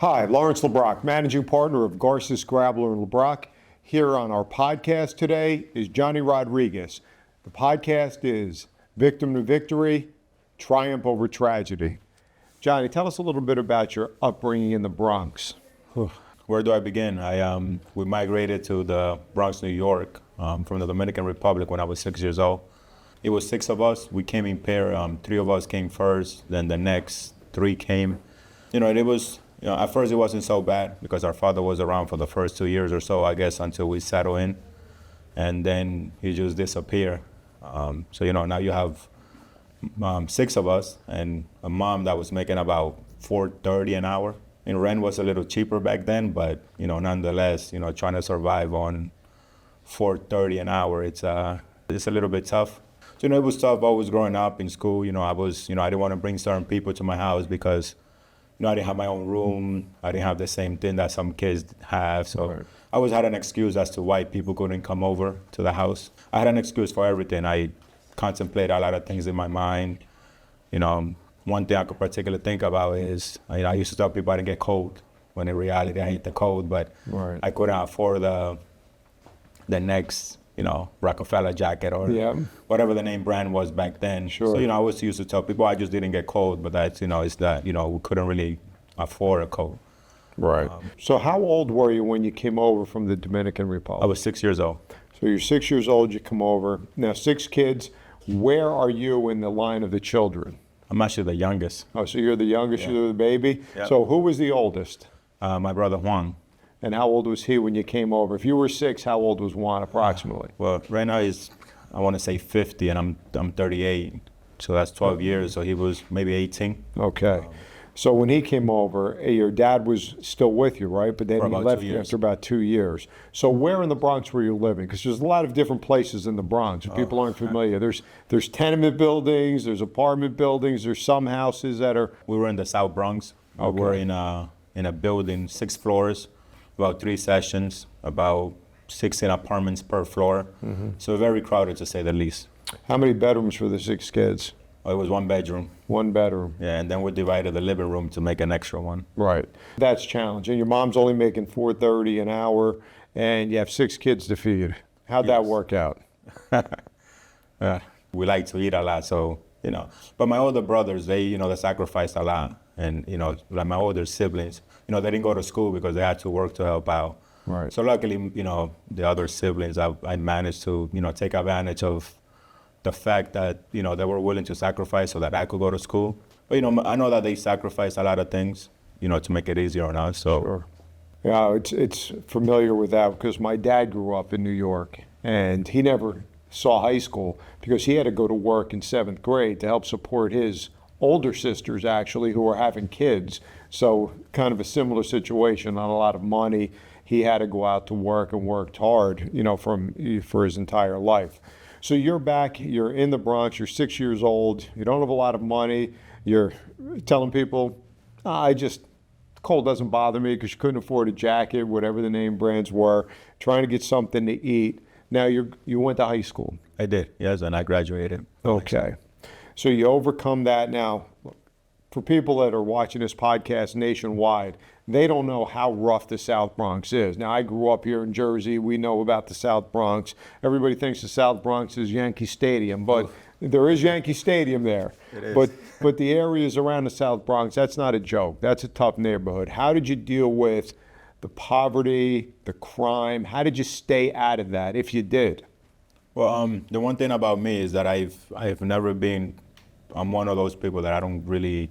Hi, Lawrence LeBrocq, managing partner of Garces, Grabler, and LeBrocq. Here on our podcast today is Johnny Rodriguez. The podcast is Victim to Victory, Triumph Over Tragedy. Johnny, tell us a little bit about your upbringing in the Bronx. Where do I begin? We migrated to the Bronx, New York, from the Dominican Republic when I was 6 years old. It was six of us. We came in pair. Three of us came first, then the next three came. At first it wasn't so bad because our father was around for the first 2 years or so, I guess, until we settled in. And then he just disappeared. Now you have six of us and a mom that was making about $4.30 an hour. And rent was a little cheaper back then, but nonetheless, trying to survive on $4.30 an hour, it's a little bit tough. So it was tough always growing up in school. I didn't want to bring certain people to my house because I didn't have my own room. I didn't have the same thing that some kids have. So right. I always had an excuse as to why people couldn't come over to the house. I had an excuse for everything. I contemplated a lot of things in my mind. One thing I could particularly think about is I used to tell people I didn't get cold, when in reality I hate the cold, but right. I couldn't afford the next Rockefeller jacket or whatever the name brand was back then. Sure. So, I always used to tell people I just didn't get cold, but that's, it's that, we couldn't really afford a coat. Right. So how old were you when you came over from the Dominican Republic? I was 6 years old. So you're 6 years old, you come over. Now, six kids, where are you in the line of the children? I'm actually the youngest. Oh, so you're the youngest, yeah. You're the baby? Yep. So who was the oldest? My brother Juan. And how old was he when you came over? If you were six, how old was Juan approximately? Well, right now he's, I want to say 50, and I'm 38. So that's 12 years, so he was maybe 18. Okay. So when he came over, your dad was still with you, right? But then he left you after about 2 years. So where in the Bronx were you living? Because there's a lot of different places in the Bronx. If people aren't familiar, there's tenement buildings, there's apartment buildings, there's some houses that are... We were in the South Bronx. Okay. We were in a building, 6 floors, about 3 sessions, about 16 apartments per floor. Mm-hmm. So very crowded, to say the least. How many bedrooms for the 6 kids? Oh, it was 1 bedroom. 1 bedroom. Yeah, and then we divided the living room to make an extra one. Right. That's challenging. Your mom's only making $4.30 an hour, and you have 6 kids to feed. How'd that work out? We like to eat a lot, so, But my older brothers, they sacrificed a lot. And, like my older siblings, they didn't go to school because they had to work to help out. Right. So luckily, the other siblings, I managed to, take advantage of the fact that, they were willing to sacrifice so that I could go to school. But, I know that they sacrificed a lot of things, to make it easier on us, so. Sure. Yeah, it's familiar with that because my dad grew up in New York and he never saw high school because he had to go to work in 7th grade to help support his older sisters, actually, who were having kids. So kind of a similar situation, not a lot of money. He had to go out to work and worked hard, for his entire life. So you're back, you're in the Bronx, you're 6 years old, you don't have a lot of money, you're telling people, cold doesn't bother me because you couldn't afford a jacket, whatever the name brands were, trying to get something to eat. Now you went to high school. I did, yes, and I graduated. Okay. So you overcome that. Now, for people that are watching this podcast nationwide, they don't know how rough the South Bronx is. Now, I grew up here in Jersey. We know about the South Bronx. Everybody thinks the South Bronx is Yankee Stadium, but there is Yankee Stadium there. It is. But the areas around the South Bronx, that's not a joke. That's a tough neighborhood. How did you deal with the poverty, the crime? How did you stay out of that, if you did? Well, the one thing about me is that I've never been, I'm one of those people that I don't really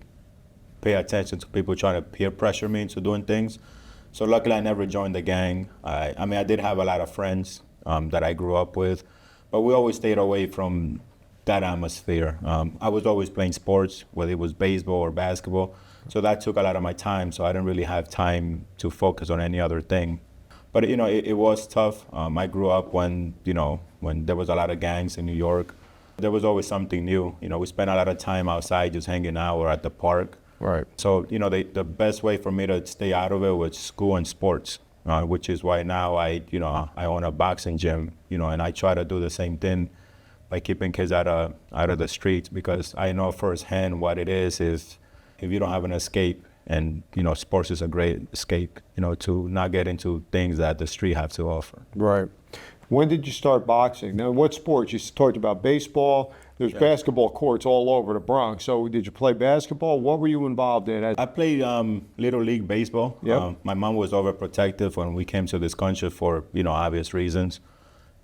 pay attention to people trying to peer pressure me into doing things. So luckily I never joined the gang. I did have a lot of friends that I grew up with, but we always stayed away from that atmosphere. I was always playing sports, whether it was baseball or basketball. So that took a lot of my time, so I didn't really have time to focus on any other thing. But it was tough. I grew up when there was a lot of gangs in New York. There was always something new. We spent a lot of time outside just hanging out or at the park. Right. So, the best way for me to stay out of it was school and sports, which is why now I own a boxing gym, and I try to do the same thing by keeping kids out of the streets, because I know firsthand what it is if you don't have an escape And, sports is a great escape, to not get into things that the street have to offer. Right. When did you start boxing? Now, what sports? You talked about baseball. There's basketball courts all over the Bronx. So did you play basketball? What were you involved in? I played Little League Baseball. Yep. My mom was overprotective when we came to this country for, obvious reasons.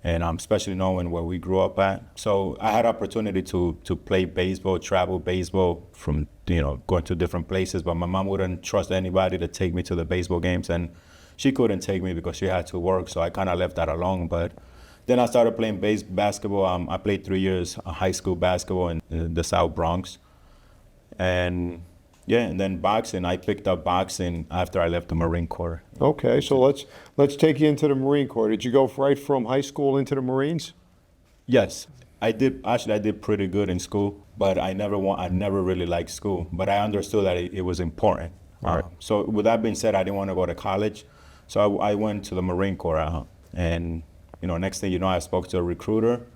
And especially knowing where we grew up at. So I had opportunity to play baseball, travel baseball from, going to different places. But my mom wouldn't trust anybody to take me to the baseball games. And she couldn't take me because she had to work. So I kind of left that alone. But then I started playing basketball. I played 3 years high school basketball in the South Bronx. And then boxing. I picked up boxing after I left the Marine Corps. Okay, so let's take you into the Marine Corps. Did you go right from high school into the Marines? Yes, I did. Actually, I did pretty good in school, but I never really liked school. But I understood that it was important. Right. So with that being said, I didn't want to go to college, so I went to the Marine Corps. And next thing you know, I spoke to a recruiter.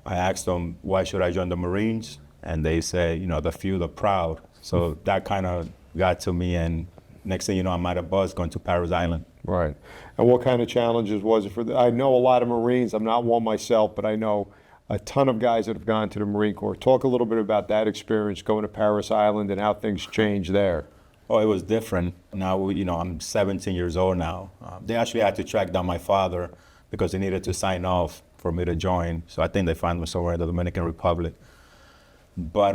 I asked them why should I join the Marines, and they said, the few, the proud. So that kind of got to me, and next thing you know, I'm at a bus going to Paris Island. Right. And what kind of challenges was it for I know a lot of Marines. I'm not one myself, but I know a ton of guys that have gone to the Marine Corps. Talk a little bit about that experience going to Paris Island and how things changed there. Oh, it was different. Now, I'm 17 years old now. They actually had to track down my father because they needed to sign off for me to join. So I think they found me somewhere in the Dominican Republic. But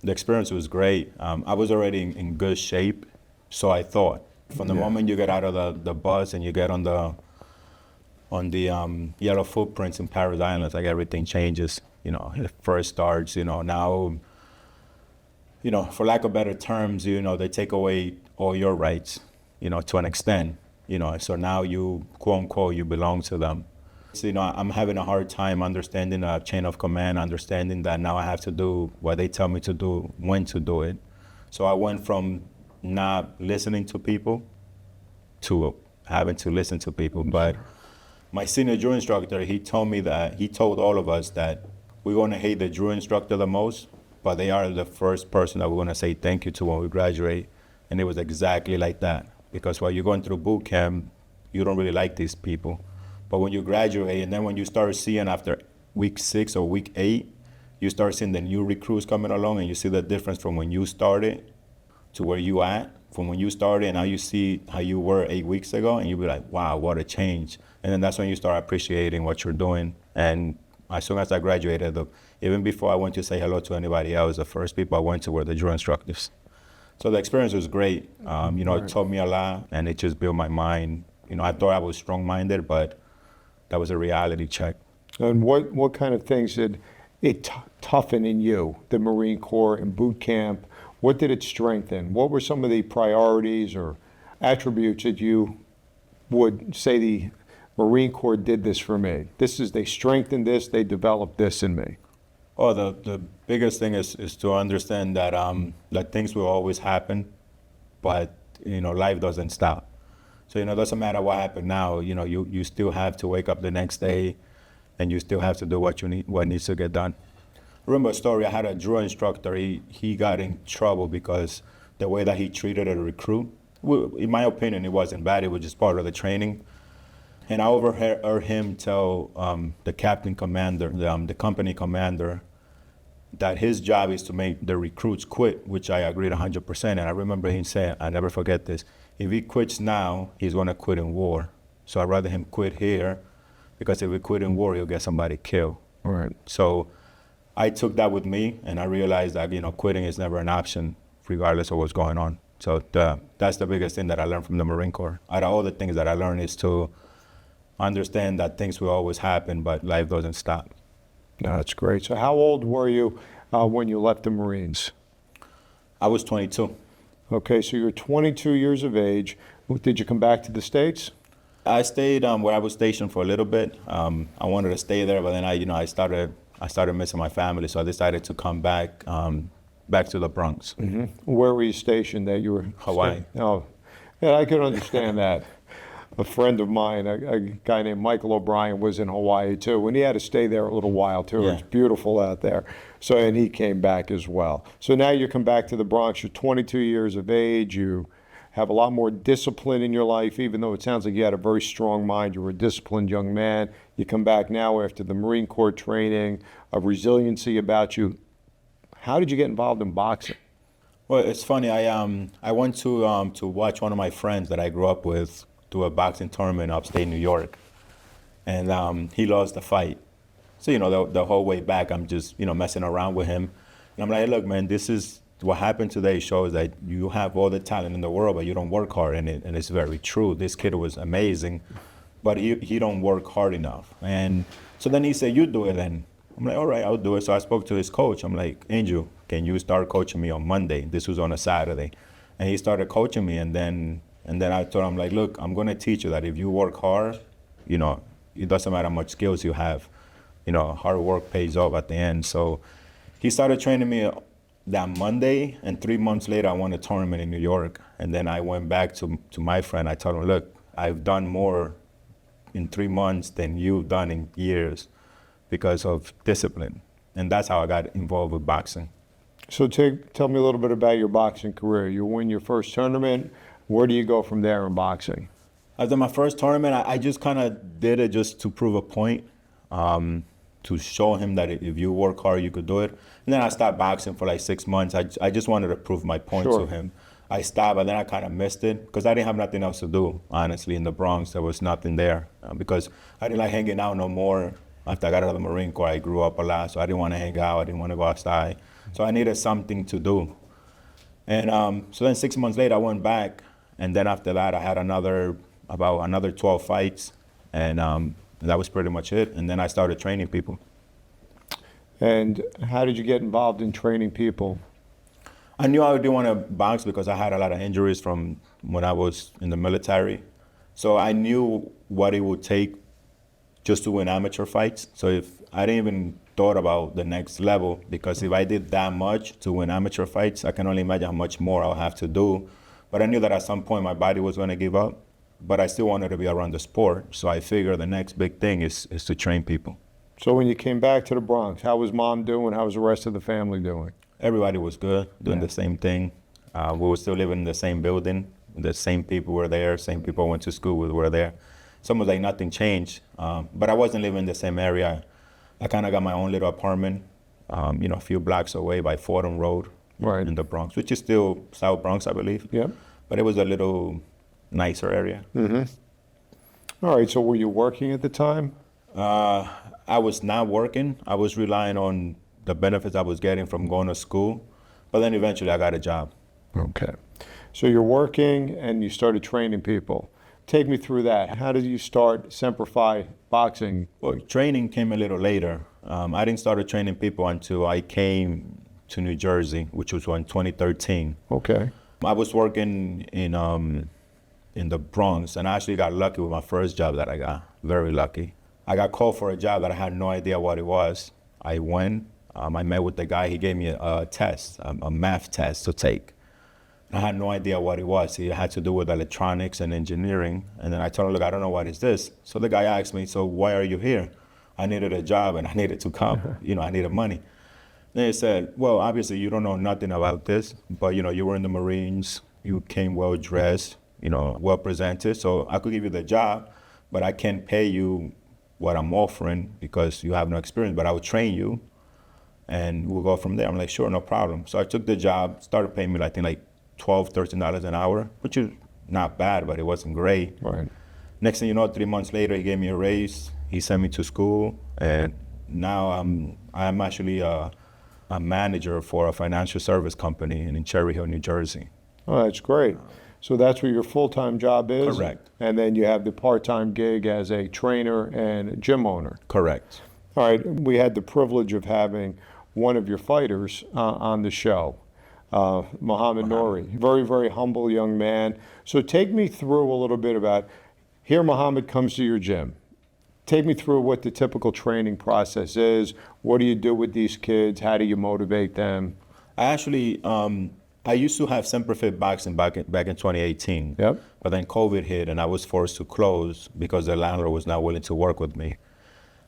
the experience was great. I was already in good shape, so I thought. From the moment you get out of the bus and you get on the yellow footprints in Paris Island, it's like everything changes. It first starts. Now, for lack of better terms, they take away all your rights. To an extent. So now you, quote unquote, you belong to them. So, I'm having a hard time understanding a chain of command, understanding that now I have to do what they tell me to do, when to do it. So I went from not listening to people to having to listen to people. But my senior drill instructor, he told all of us that we're going to hate the drill instructor the most, but they are the first person that we're going to say thank you to when we graduate. And it was exactly like that. Because while you're going through boot camp, you don't really like these people. But when you graduate, and then when you start seeing after week 6 or week 8, you start seeing the new recruits coming along, and you see the difference from when you started to where you at. From when you started, and now you see how you were 8 weeks ago, and you be like, wow, what a change. And then that's when you start appreciating what you're doing. And as soon as I graduated, even before I went to say hello to anybody else, the first people I went to were the drill instructors. So the experience was great. It taught me a lot, and it just built my mind. I thought I was strong-minded, but that was a reality check. And what kind of things did it toughen in you, the Marine Corps and boot camp? What did it strengthen? What were some of the priorities or attributes that you would say the Marine Corps did this for me? They strengthened this, they developed this in me. Oh, the biggest thing is to understand that that things will always happen, but life doesn't stop. So it doesn't matter what happened now. You still have to wake up the next day, and you still have to do what needs to get done. I remember a story. I had a drill instructor. He got in trouble because the way that he treated a recruit. In my opinion, it wasn't bad. It was just part of the training. And I overheard him tell the captain commander, the company commander, that his job is to make the recruits quit, which I agreed 100%. And I remember him saying, I never forget this, if he quits now, he's going to quit in war. So I'd rather him quit here, because if he quit in war, he'll get somebody killed. All right. So I took that with me, and I realized that quitting is never an option, regardless of what's going on. So that's the biggest thing that I learned from the Marine Corps. Out of all the things that I learned is to understand that things will always happen, but life doesn't stop. No, that's great. So how old were you when you left the Marines? I was 22. Okay, so you're 22 years of age. Did you come back to the States? I stayed where I was stationed for a little bit. I wanted to stay there, but then I started missing my family, so I decided to come back to the Bronx. Mm-hmm. Where were you stationed that you were? Hawaii. Oh, yeah, I could understand that. a friend of mine, a guy named Michael O'Brien, was in Hawaii too, and he had to stay there a little while too. Yeah. It's beautiful out there. So, and he came back as well. So now you come back to the Bronx. You're 22 years of age. You have a lot more discipline in your life, even though it sounds like you had a very strong mind. You were a disciplined young man. You come back now after the Marine Corps training, a resiliency about you. How did you get involved in boxing? Well, it's funny. I went to watch one of my friends that I grew up with do a boxing tournament upstate New York, and he lost the fight. So the whole way back, I'm just messing around with him, and I'm like, look, man, this is what happened today. Shows that you have all the talent in the world, but you don't work hard, and it's very true. This kid was amazing, but he don't work hard enough. And so then he said, you do it then. I'm like, all right, I'll do it. So I spoke to his coach. I'm like, Angel, can you start coaching me on Monday? This was on a Saturday. And he started coaching me. And then I told him, like, look, I'm going to teach you that if you work hard, it doesn't matter how much skills you have. Hard work pays off at the end. So he started training me that Monday. And 3 months later, I won a tournament in New York. And then I went back to my friend. I told him, look, I've done more in 3 months than you've done in years, because of discipline. And that's how I got involved with boxing. So tell me a little bit about your boxing career. You win your first tournament. Where do you go from there in boxing? After my first tournament, I just kind of did it just to prove a point, to show him that if you work hard, you could do it. And then I stopped boxing for like 6 months. I just wanted to prove my point Sure. to him. I stopped, and then I kind of missed it because I didn't have nothing else to do, honestly, in the Bronx. There was nothing there because I didn't like hanging out no more. After I got out of the Marine Corps, I grew up a lot, so I didn't want to hang out. I didn't want to go outside. So I needed something to do. And so then 6 months later, I went back. And then after that, I had about another 12 fights. And that was pretty much it. And then I started training people. And how did you get involved in training people? I knew I didn't want to box because I had a lot of injuries from when I was in the military. So I knew what it would take just to win amateur fights. So if I didn't even thought about the next level, because if I did that much to win amateur fights, I can only imagine how much more I'll have to do. But I knew that at some point my body was going to give up, but I still wanted to be around the sport. So I figured the next big thing is to train people. So when you came back to the Bronx, how was mom doing? How was the rest of the family doing? Everybody was good, doing the same thing. We were still living in the same building. The same people were there, same people I went to school with were there. It's almost like nothing changed, but I wasn't living in the same area. I kind of got my own little apartment, a few blocks away by Fordham Road, Right. in the Bronx, which is still South Bronx, I believe. Yeah. But it was a little nicer area. All right, so were you working at the time? I was not working. I was relying on the benefits I was getting from going to school, but then eventually I got a job. Okay. So you're working and you started training people. Take me through that. How did you start Semper Fi boxing? Well, training came a little later. I didn't start training people until I came to New Jersey, which was in 2013. Okay. I was working in the Bronx, and I actually got lucky with my first job that I got. Very lucky. I got called for a job that I had no idea what it was. I went. I met with the guy. He gave me a test, a math test to take. I had no idea what it was. It had to do with electronics and engineering. And then I told him, look, I don't know what is this. So the guy asked me, so why are you here? I needed a job and I needed to come. I needed money. Then he said, well, obviously you don't know nothing about this, but you were in the Marines. You came well dressed, well presented. So I could give you the job, but I can't pay you what I'm offering because you have no experience, but I will train you and we'll go from there. I'm like, sure, no problem. So I took the job, started paying me, I think, $12, $13 an hour, which is not bad, but it wasn't great. Right. Next thing you know, 3 months later, he gave me a raise. He sent me to school, and now I'm actually a manager for a financial service company in Cherry Hill, New Jersey. Oh, that's great. So that's where your full-time job is? Correct. And then you have the part-time gig as a trainer and gym owner? Correct. All right. We had the privilege of having one of your fighters on the show. Muhammad Nouri, very, very humble young man. So take me through a little bit about, here Muhammad comes to your gym. Take me through what the typical training process is. What do you do with these kids? How do you motivate them? I actually I used to have Semper Fit Boxing back in 2018. Yep. But then COVID hit and I was forced to close because the landlord was not willing to work with me.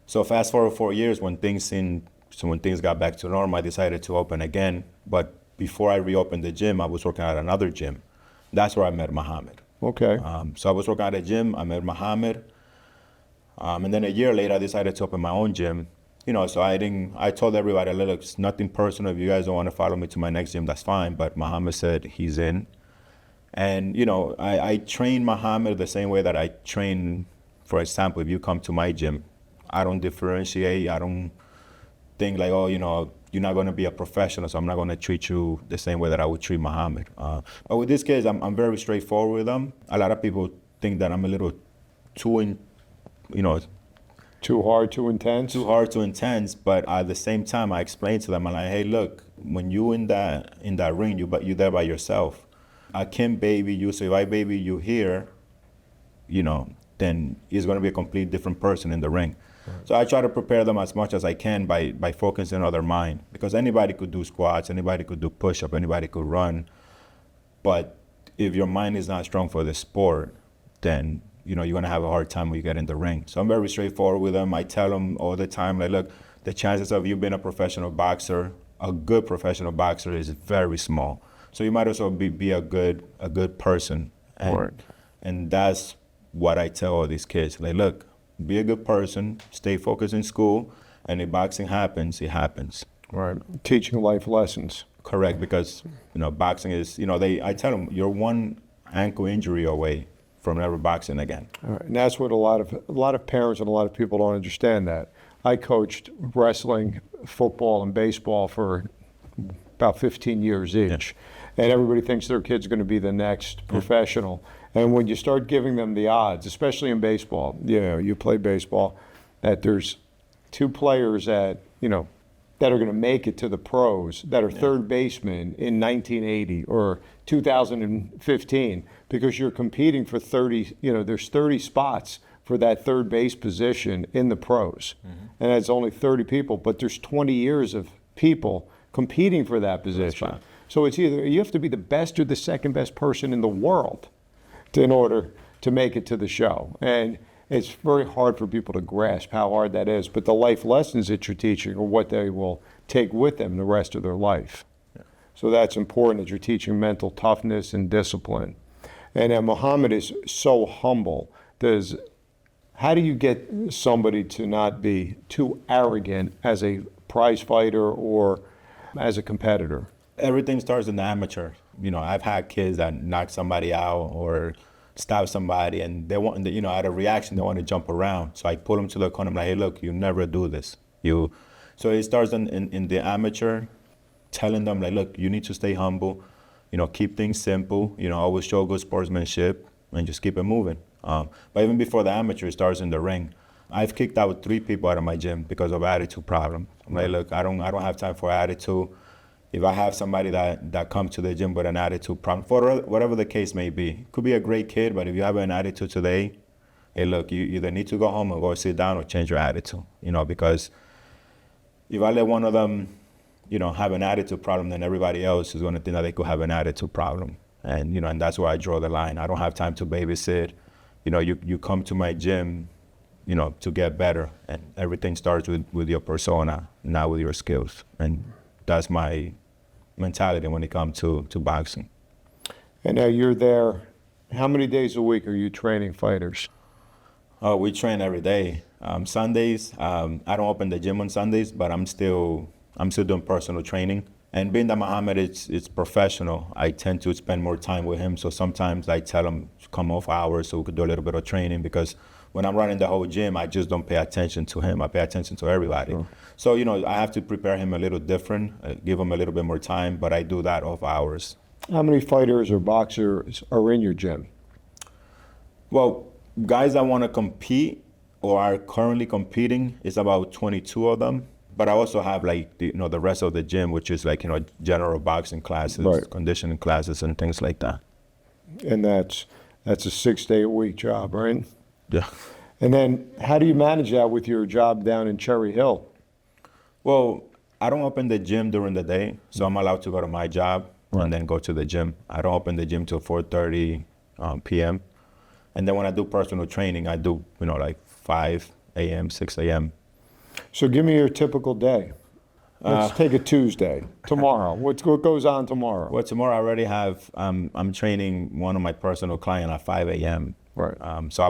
So fast forward 4 years, when things got back to normal, I decided to open again. But before I reopened the gym, I was working at another gym. That's where I met Muhammad. Okay. So I was working at a gym, I met Muhammad. And then a year later, I decided to open my own gym. So I told everybody, look, it's nothing personal. If you guys don't want to follow me to my next gym, that's fine. But Muhammad said he's in. And, I train Muhammad the same way that I train, for example, if you come to my gym, I don't differentiate. I don't think like, oh, you're not going to be a professional, so I'm not going to treat you the same way that I would treat Muhammad. But with these kids, I'm very straightforward with them. A lot of people think that I'm a little too Too hard, too intense? Too hard, too intense, but at the same time, I explain to them, I'm like, hey, look, when you in that ring, you're there by yourself. I can't baby you, so if I baby you here, then he's going to be a complete different person in the ring. Right. So I try to prepare them as much as I can by focusing on their mind, because anybody could do squats, anybody could do push-up, anybody could run, but if your mind is not strong for the sport, then you're going to have a hard time when you get in the ring. So I'm very straightforward with them. I tell them all the time, like, look, the chances of you being a professional boxer, a good professional boxer, is very small. So you might as well be a good person. And, right. And that's what I tell all these kids. Like, look, be a good person, stay focused in school, and if boxing happens, it happens. Right. Teaching life lessons. Correct, because, boxing is, I tell them, you're one ankle injury away from never boxing again. All right. And that's what a lot of parents and a lot of people don't understand that. I coached wrestling, football, and baseball for about 15 years each. Yeah. And everybody thinks their kid's going to be the next professional. And when you start giving them the odds, especially in baseball, you play baseball, that there's two players that are going to make it to the pros that are third basemen in 1980 or 2015, because you're competing for 30, there's 30 spots for that third base position in the pros. Mm-hmm. And it's only 30 people, but there's 20 years of people competing for that position. So it's either you have to be the best or the second best person in the world in order to make it to the show. And it's very hard for people to grasp how hard that is, but the life lessons that you're teaching are what they will take with them the rest of their life. Yeah. So that's important, that you're teaching mental toughness and discipline. And Muhammad is so humble. How do you get somebody to not be too arrogant as a prize fighter or as a competitor? Everything starts in the amateur. I've had kids that knock somebody out or stab somebody, and they want, out of reaction, they want to jump around. So I pull them to the corner. I'm like, hey, look, you never do this. So it starts in the amateur, telling them, like, look, you need to stay humble, keep things simple, always show good sportsmanship, and just keep it moving. But even before the amateur, it starts in the ring. I've kicked out 3 people out of my gym because of attitude problem. I'm like, look, I don't have time for attitude. If I have somebody that comes to the gym with an attitude problem, for whatever the case may be, could be a great kid, but if you have an attitude today, hey, look, you either need to go home or go sit down or change your attitude, because if I let one of them, have an attitude problem, then everybody else is going to think that they could have an attitude problem. And, and that's where I draw the line. I don't have time to babysit. You come to my gym, to get better, and everything starts with your persona, not with your skills. And that's my mentality when it comes to boxing. And now you're there. How many days a week are you training fighters? Oh, we train every day. Sundays, I don't open the gym on Sundays, but I'm still doing personal training. And being that Muhammad is professional, I tend to spend more time with him. So sometimes I tell him to come off hours so we could do a little bit of training, because when I'm running the whole gym, I just don't pay attention to him. I pay attention to everybody. Sure. So, I have to prepare him a little different, give him a little bit more time, but I do that off hours. How many fighters or boxers are in your gym? Well, guys that want to compete or are currently competing is about 22 of them. But I also have the rest of the gym, which is general boxing classes, right, conditioning classes, and things like that. And that's a 6-day-a-week job, right? Yeah. And then how do you manage that with your job down in Cherry Hill? Well, I don't open the gym during the day, so I'm allowed to go to my job. and then go to the gym. I don't open the gym till 4:30 p.m. And then when I do personal training, I do, like 5 a.m., 6 a.m. So give me your typical day. Let's take a Tuesday. Tomorrow. What goes on tomorrow? Well, tomorrow I already have, I'm training one of my personal clients at 5 a.m. Right. So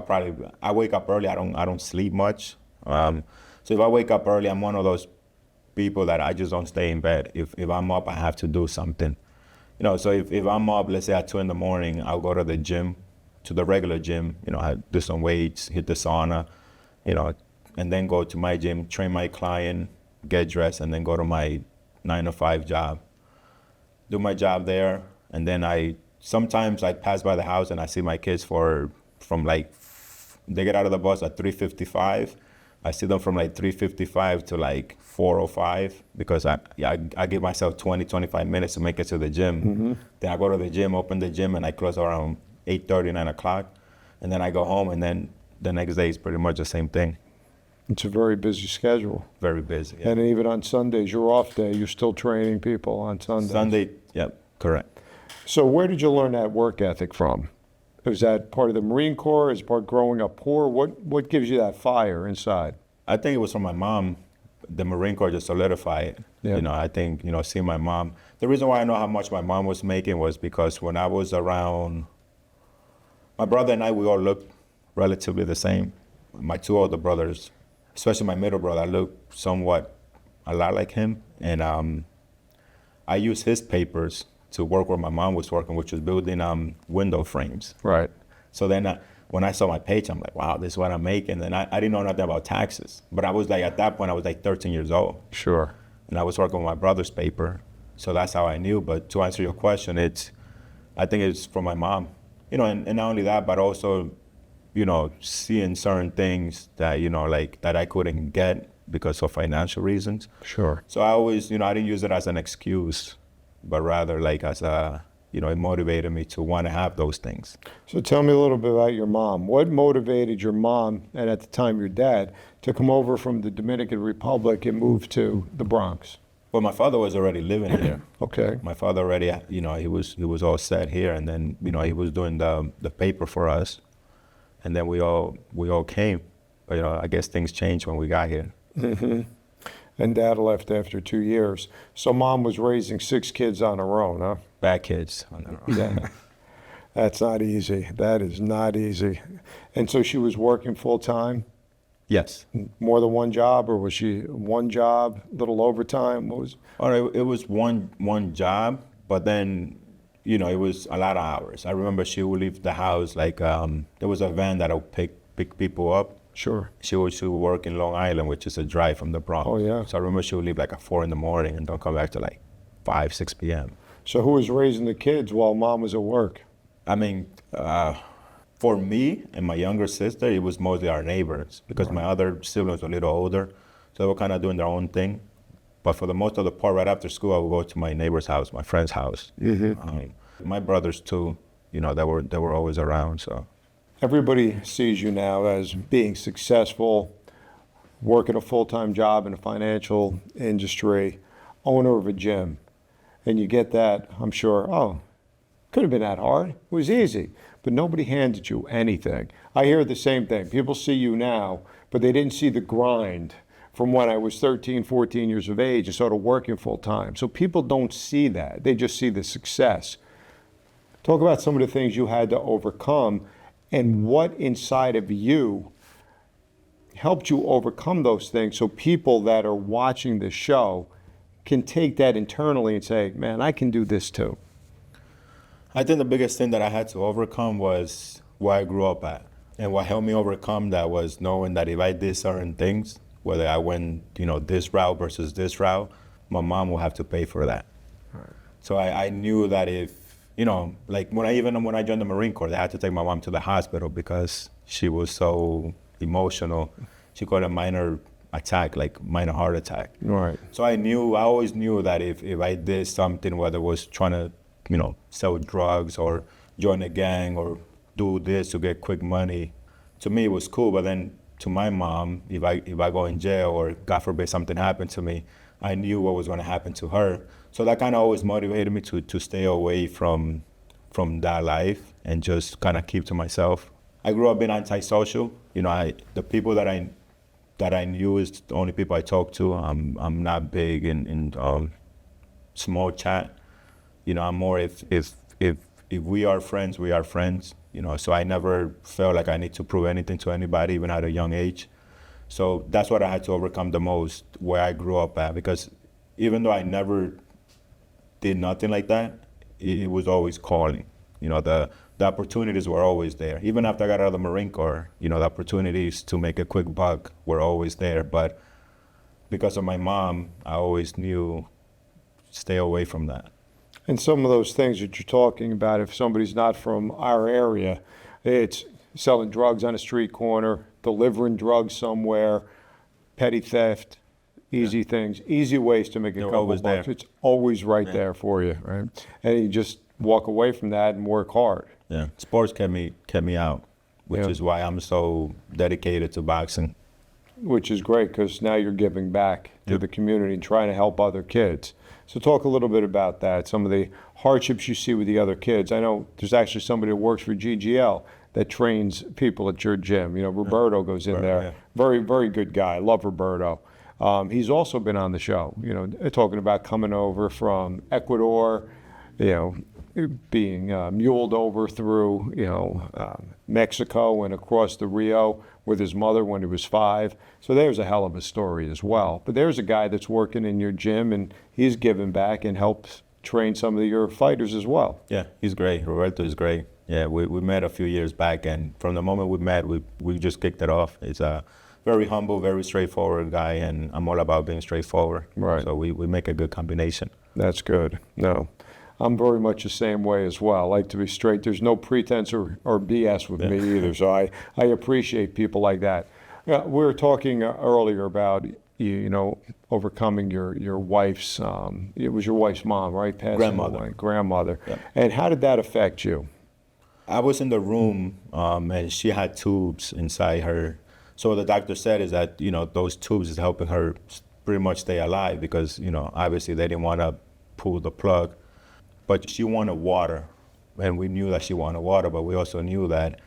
I wake up early. I don't sleep much. So if I wake up early, I'm one of those people that I just don't stay in bed. If I'm up, I have to do something. So if I'm up, let's say at 2 in the morning, I'll go to the gym, to the regular gym, I do some weights, hit the sauna, and then go to my gym, train my client, get dressed, and then go to my 9 to 5 job. Do my job there, and then sometimes I pass by the house and I see my kids they get out of the bus at 3:55. I see them from 3:55 to 4:05 because I give myself 25 minutes to make it to the gym. Mm-hmm. Then I go to the gym, open the gym, and I close around 8:30, 9 o'clock. And then I go home, and then the next day is pretty much the same thing. It's a very busy schedule. Very busy. Yeah. And even on Sundays, your off day, you're still training people on Sundays. Sunday, yep, correct. So where did you learn that work ethic from? Was that part of the Marine Corps? Is it part growing up poor? What gives you that fire inside? I think it was from my mom. The Marine Corps just solidified it. Yeah. I think, seeing my mom. The reason why I know how much my mom was making was because when I was around, my brother and I, we all looked relatively the same. My 2 older brothers, especially my middle brother, I looked somewhat a lot like him. And I used his papers to work where my mom was working, which was building window frames. Right. So then when I saw my paycheck, I'm like, wow, this is what I'm making. And I didn't know nothing about taxes. But I was at that point, I was 13 years old. Sure. And I was working with my brother's paper. So that's how I knew. But to answer your question, I think it's from my mom. And not only that, but also, seeing certain things that, that I couldn't get because of financial reasons. Sure. So I always, I didn't use it as an excuse, but rather as it motivated me to want to have those things. So tell me a little bit about your mom. What motivated your mom, and at the time your dad, to come over from the Dominican Republic and move to the Bronx? Well, my father was already living here. Okay. My father already, he was all set here, and then, he was doing the paper for us, and then we all came. But, I guess things changed when we got here. Mm-hmm. And Dad left after 2 years. So Mom was raising 6 kids on her own, huh? Bad kids on their own. Yeah. That's not easy. That is not easy. And so she was working full time? Yes. More than one job, or was she one job, little overtime? What was? All right, it was one job, but then, it was a lot of hours. I remember she would leave the house there was a van that would pick people up. Sure. She would work in Long Island, which is a drive from the Bronx. Oh, yeah. So I remember she would leave at 4 in the morning and don't come back till 5, 6 p.m. So who was raising the kids while Mom was at work? I mean, for me and my younger sister, it was mostly our neighbors because my other siblings were a little older. So they were kind of doing their own thing. But for the most of the part, right after school, I would go to my neighbor's house, my friend's house. Mm-hmm. My brothers too, they were always around, so. Everybody sees you now as being successful, working a full-time job in the financial industry, owner of a gym. And you get that, I'm sure, could have been that hard. It was easy. But nobody handed you anything. I hear the same thing. People see you now, but they didn't see the grind from when I was 13, 14 years of age and started working full-time. So people don't see that. They just see the success. Talk about some of the things you had to overcome and what inside of you helped you overcome those things so people that are watching the show can take that internally and say, man, I can do this too. I think the biggest thing that I had to overcome was where I grew up at. And what helped me overcome that was knowing that if I did certain things, whether I went, this route versus this route, my mom will have to pay for that. Right. So I knew that if, when I joined the Marine Corps, they had to take my mom to the hospital because she was so emotional. She got a minor attack, minor heart attack. Right. So I always knew that if I did something, whether it was trying to, sell drugs or join a gang or do this to get quick money, to me it was cool. But then to my mom, if I go in jail or God forbid something happened to me, I knew what was going to happen to her. So that kind of always motivated me to stay away from that life and just kind of keep to myself. I grew up being antisocial. You know, the people that I knew is the only people I talk to. I'm not big in small chat. You know, I'm more if we are friends, we are friends. You know, so I never felt like I need to prove anything to anybody, even at a young age. So that's what I had to overcome the most, where I grew up at, because even though I never did nothing like that, it was always calling. You know, the opportunities were always there. Even after I got out of the Marine Corps, you know, the opportunities to make a quick buck were always there. But because of my mom, I always knew stay away from that. And some of those things that you're talking about, if somebody's not from our area, it's selling drugs on a street corner, delivering drugs somewhere, petty theft, easy things, easy ways to make a They're couple always bucks. there. It's always right Yeah. there for you, right? And you just walk away from that and work hard. Yeah, sports kept me out, which Yeah. is why I'm so dedicated to boxing. Which is great because now you're giving back to Yep. the community and trying to help other kids. So talk a little bit about that, some of the hardships you see with the other kids. I know there's actually somebody who works for GGL that trains people at your gym. You know, Roberto goes in Roberto, there. yeah. Very, very good guy. Love Roberto. He's also been on the show, you know, talking about coming over from Ecuador, you know, being muled over through, you know, Mexico and across the Rio with his mother when he was 5. So there's a hell of a story as well. But there's a guy that's working in your gym and he's giving back and helps train some of your fighters as well. Yeah, he's great. Roberto is great. Yeah, we met a few years back, and from the moment we met, we just kicked it off. He's a very humble, very straightforward guy, and I'm all about being straightforward. Right. So we make a good combination. That's good. No, I'm very much the same way as well. I like to be straight. There's no pretense or BS with me either. So I appreciate people like that. We were talking earlier about you know overcoming your wife's it was your wife's mom, right? Passing Grandmother. away. Grandmother. Yeah. And how did that affect you? I was in the room, and she had tubes inside her. So what the doctor said is that, you know, those tubes is helping her pretty much stay alive because, you know, obviously they didn't want to pull the plug. But she wanted water, and we knew that she wanted water, but we also knew that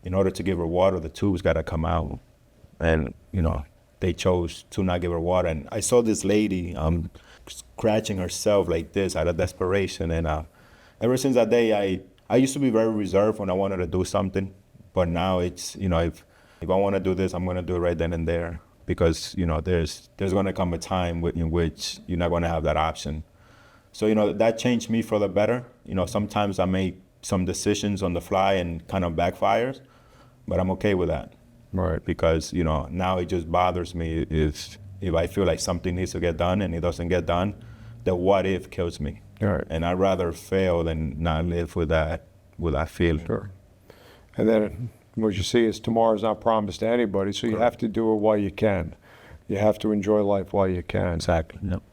in order to give her water, the tubes got to come out. And, you know, they chose to not give her water. And I saw this lady scratching herself like this out of desperation. And ever since that day, I used to be very reserved when I wanted to do something. But now it's, you know, if I want to do this, I'm going to do it right then and there. Because, you know, there's going to come a time in which you're not going to have that option. So, you know, that changed me for the better. You know, sometimes I make some decisions on the fly and kind of backfires, but I'm okay with that. Right. Because, you know, now it just bothers me if I feel like something needs to get done and it doesn't get done, the what if kills me. Right. And I'd rather fail than not live with that feeling. Sure. And then what you see is tomorrow's not promised to anybody, so you have to do it while you can. You have to enjoy life while you can. Exactly. Yep.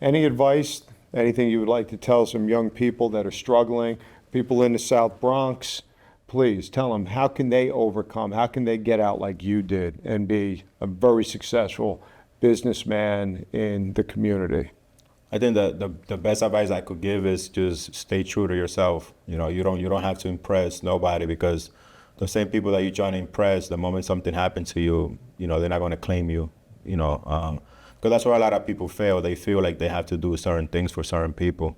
Any advice, anything you would like to tell some young people that are struggling, people in the South Bronx? Please tell them, how can they overcome? How can they get out like you did and be a very successful businessman in the community? I think the best advice I could give is just stay true to yourself. You know, you don't have to impress nobody, because the same people that you're trying to impress, the moment something happens to you, you know, they're not going to claim you. You know, because that's where a lot of people fail. They feel like they have to do certain things for certain people,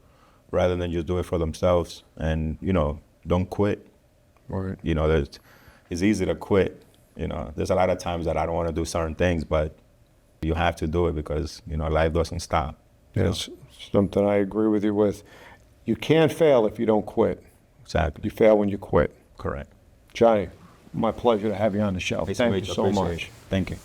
rather than just do it for themselves. And, you know, don't quit. Right. You know, it's easy to quit. You know, there's a lot of times that I don't want to do certain things, but you have to do it because, you know, life doesn't stop. Yes, something I agree with you with. You can't fail if you don't quit. Exactly. You fail when you quit. Correct. Johnny, my pleasure to have you on the show. It's Thank great you to so appreciate much. it. Thank you.